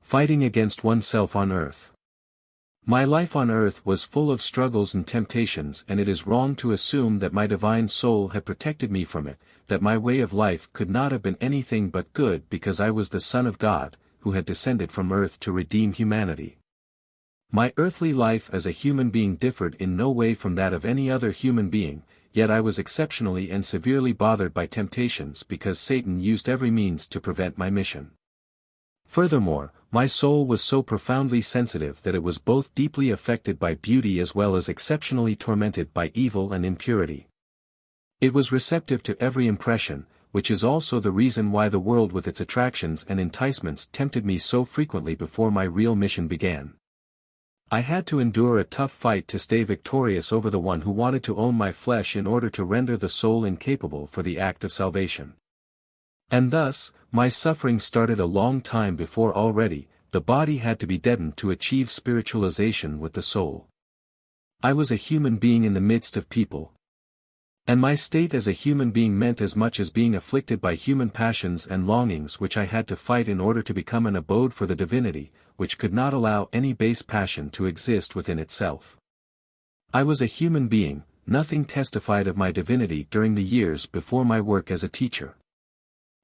Fighting against oneself on earth. My life on earth was full of struggles and temptations, and it is wrong to assume that my divine soul had protected me from it, that my way of life could not have been anything but good because I was the Son of God, who had descended from earth to redeem humanity. My earthly life as a human being differed in no way from that of any other human being, yet I was exceptionally and severely bothered by temptations because Satan used every means to prevent my mission. Furthermore, my soul was so profoundly sensitive that it was both deeply affected by beauty as well as exceptionally tormented by evil and impurity. It was receptive to every impression, which is also the reason why the world with its attractions and enticements tempted me so frequently before my real mission began. I had to endure a tough fight to stay victorious over the one who wanted to own my flesh in order to render the soul incapable for the act of salvation. And thus, my suffering started a long time before already, the body had to be deadened to achieve spiritualization with the soul. I was a human being in the midst of people. And my state as a human being meant as much as being afflicted by human passions and longings which I had to fight in order to become an abode for the divinity, which could not allow any base passion to exist within itself. I was a human being, nothing testified of my divinity during the years before my work as a teacher.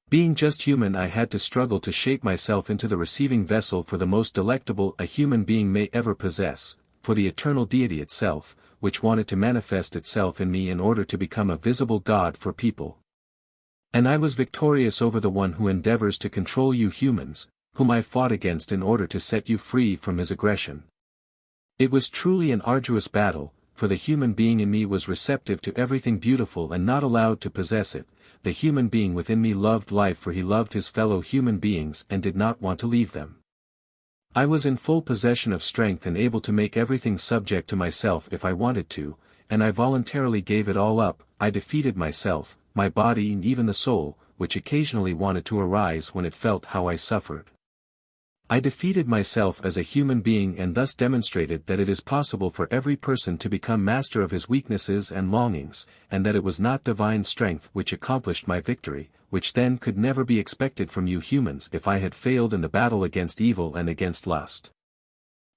Being just human, I had to struggle to shape myself into the receiving vessel for the most delectable a human being may ever possess, for the eternal Deity Itself, which wanted to manifest itself in me in order to become a visible God for people. And I was victorious over the one who endeavours to control you humans, whom I fought against in order to set you free from his aggression. It was truly an arduous battle, for the human being in me was receptive to everything beautiful and not allowed to possess it. The human being within me loved life, for he loved his fellow human beings and did not want to leave them. I was in full possession of strength and able to make everything subject to myself if I wanted to, and I voluntarily gave it all up. I defeated myself, my body and even the soul, which occasionally wanted to arise when it felt how I suffered. I defeated myself as a human being and thus demonstrated that it is possible for every person to become master of his weaknesses and longings, and that it was not divine strength which accomplished my victory, which then could never be expected from you humans if I had failed in the battle against evil and against lust.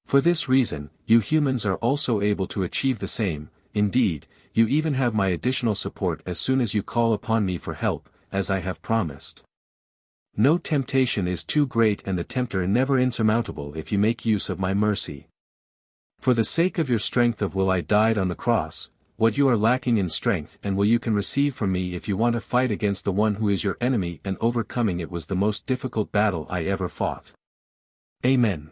For this reason, you humans are also able to achieve the same. Indeed, you even have my additional support as soon as you call upon me for help, as I have promised. No temptation is too great and the tempter never insurmountable if you make use of my mercy. For the sake of your strength of will I died on the cross. What you are lacking in strength and will you can receive from me if you want to fight against the one who is your enemy, and overcoming it was the most difficult battle I ever fought. Amen.